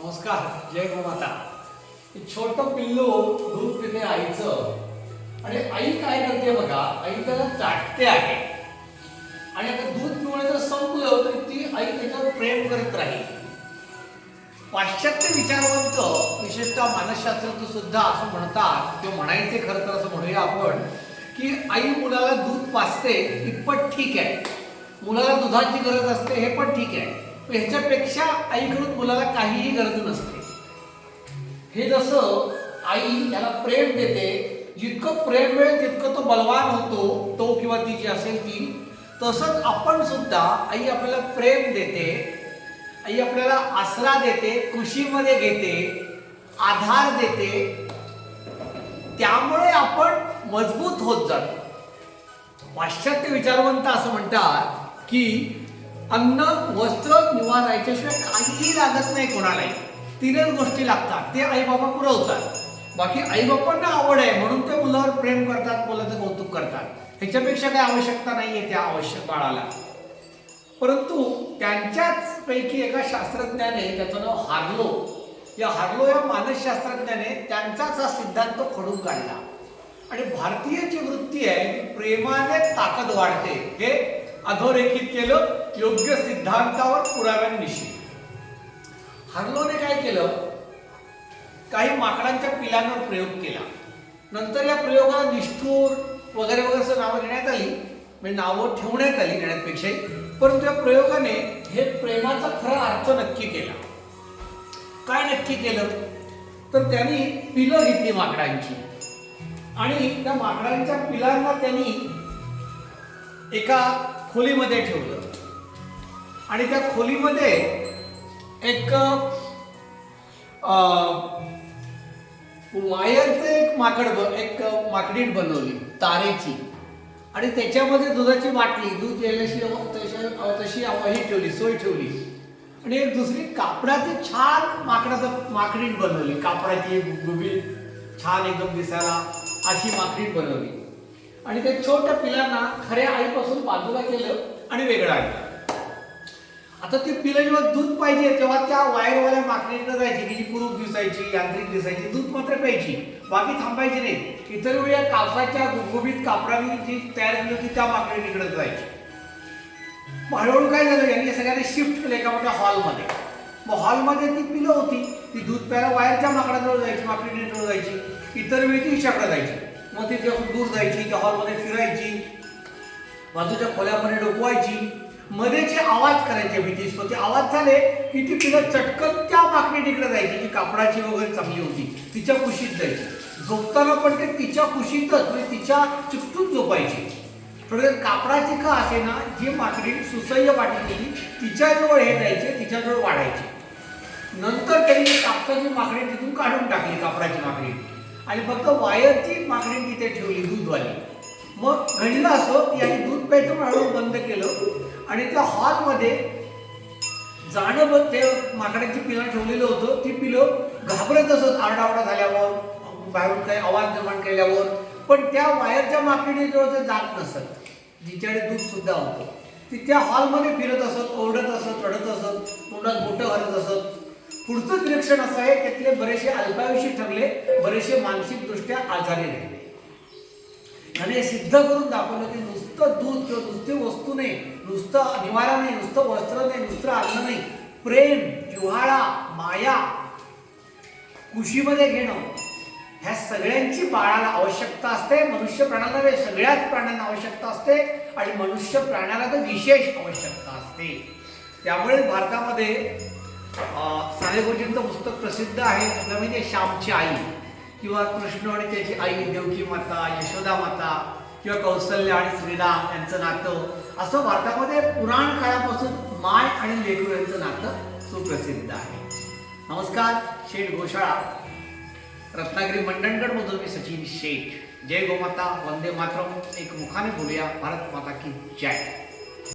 नमस्कार. जय गोमाता. छोटं पिल्लू दूध पिते आईचं आणि आई काय करते बघा, आई त्याला चाटते आहे आणि आता दूध पिवणं जर संपलं तर ती आई त्याच्यावर प्रेम करत राहील. पाश्चात्य विचारवंत विशेषतः मानसशास्त्रज्ञ सुद्धा असं म्हणतात किंवा म्हणायचे खरं तर असं म्हणूया आपण की आई मुलाला दूध पाजते इतपत ठीक आहे, मुलाला दुधाची गरज असते हे पण ठीक आहे, पण ह्याच्यापेक्षा आईकडून मुलाला काहीही गरज नसते. हे जसं आई त्याला प्रेम देते, जितकं प्रेम मिळेल तितकं तो बलवान होतो, तो किंवा ती जी असेल ती. तसंच आपण सुद्धा आई आपल्याला प्रेम देते, आई आपल्याला आसरा देते, कुशीमध्ये घेते, आधार देते, त्यामुळे आपण मजबूत होत जातो. पाश्चात्य विचारवंत असं म्हणतात की अन्न वस्त्र निवारा याच्याशिवाय काहीही लागत नाही कोणालाही. तीनच गोष्टी लागतात, ते आई बाबा पुरवतात. बाकी आई बाबांना आवड आहे म्हणून ते मुलावर प्रेम करतात, मुलाचं कौतुक करतात. ह्याच्यापेक्षा काही आवश्यकता नाही आहे त्या आवश्यक बाळाला. परंतु त्यांच्याच पैकी एका शास्त्रज्ञाने, त्याचं नाव हार्लो, या मानसशास्त्रज्ञाने त्यांचाच हा सिद्धांत खोडून काढला आणि भारतीय जी वृत्ती आहे ती प्रेमाने ताकद वाढते हे अधोरेखित केलं योग्य सिद्धांतावर पुराव्यांनिशी. हार्लोने काय केलं, काही माकडांच्या पिलांवर प्रयोग केला. नंतर या प्रयोगाला निष्ठूर वगैरे वगैरे असं नावं देण्यात आली, म्हणजे नावं ठेवण्यात आली देण्यापेक्षाही. परंतु या प्रयोगाने हे प्रेमाचा खरा अर्थ नक्की केला. काय नक्की केलं तर त्यांनी पिलं घेतली माकडांची आणि त्या माकडांच्या पिलांना त्यांनी एका खोलीमध्ये ठेवलं आणि त्या खोलीमध्ये एक वायरचं एक माकडीण बनवली तारेची आणि त्याच्यामध्ये दुधाची बाटली, दूध यायलाशी तशी ही ठेवली, सोय ठेवली आणि एक दुसरी कापडाची छान माकडीण बनवली. कापडाची गुबगुबीत छान एकदम दिसायला अशी माकडीण बनवली आणि त्या छोट्या पिलांना खऱ्या आईपासून बाजूला केलं आणि वेगळं आणलं. आता ती पिलं जेव्हा दूध पाहिजे तेव्हा त्या वायरवाल्या माकडीकडे जायची की जी कुरूप दिसायची, यांत्रिक दिसायची, दूध मात्र प्यायची, बाकी थांबायची नाही. इतर वेळी या कापसाच्या गुबगुबीत कापडाने जी तयार केली होती त्या माकडीकडे जायची. हळूहळू काय झालं, यांनी सगळ्यांनी शिफ्ट केलं एका मोठ्या हॉलमध्ये. मग हॉलमध्ये ती पिलं होती, ती दूध प्यायला वायरच्या माकडाजवळ जायची, माकडीजवळ जायची. इतर वेळी ती हिच्याकडे जायची. मग ती जेव्हा दूर जायची, त्या हॉलमध्ये फिरायची, बाजूच्या खोल्यामध्ये डोकवायची, मध्येचे आवाज करायचे भीतीस. ते आवाज झाले की ती पिलं चटकन त्या माकडीकडे जायची जी कापडाची वगैरे चांगली होती, तिच्या कुशीत जायची. झोपताना पण ते तिच्या कुशीतच म्हणजे तिच्या चिकटून झोपायची. थोडं कापडाची का असे ना, जी माकडी सुसह्य वाटली तिच्याजवळ हे जायचे, तिच्याजवळ वाढायचे. नंतर त्यांनी कापसाची माकडी तिथून काढून टाकली, कापडाची माकडी, आणि फक्त वायरची माकडी तिथे ठेवली, दूधवाली. मग घडलं असं की यांनी दूध प्यायचं हळूहळू बंद केलं आणि त्या हॉलमध्ये जाणं बंद, ते माकडाची पिलं ठेवलेलं होतं. ती पिलं घाबरत असत आरडाओरडा झाल्यावर, बाहेरून काही आवाज निर्माण केल्यावर, पण त्या वायरच्या माकडीजवळ ते जात नसत जिच्याकडे दूध सुद्धा होतं. ती त्या हॉलमध्ये फिरत असत, ओरडत असत, रडत असत, तोंडात बोटं घालत असत. पुढचं निरीक्षण असं आहे की तिथले बरेचसे अल्पायुषी ठरले, बरेचसे मानसिकदृष्ट्या आजारी राहिले. आणि हे सिद्ध करून दाखवलं की नुसतं दूध किंवा नुसती वस्तू नाही, नुसतं निवारा नाही, नुसतं वस्त्र नाही, नुसतं अन्न नाही, प्रेम, जिव्हाळा, माया कुशीमध्ये घेणं, ह्या सगळ्यांची बाळाला आवश्यकता असते. मनुष्य प्राण्याला सगळ्याच प्राण्यांना आवश्यकता असते आणि मनुष्य प्राण्याला तर विशेष आवश्यकता असते. त्यामुळे भारतामध्ये साने गुरुजींचं पुस्तक प्रसिद्ध आहे, आपल्या म्हणजे श्यामची आई किंवा कृष्ण आणि त्याची आई देवकी माता, यशोदा माता किंवा कौशल्य आणि श्रीराम यांचं नातं, असं भारतामध्ये पुराण काळापासून माय आणि लेकरू यांचं नातं सुप्रसिद्ध आहे. नमस्कार. शेठ गोशाळा, रत्नागिरी मंडणगडमधून मी सचिन शेठ. जय गोमाता, वंदे मातरम. एक मुखाने बोलूया. भारत माता की जय.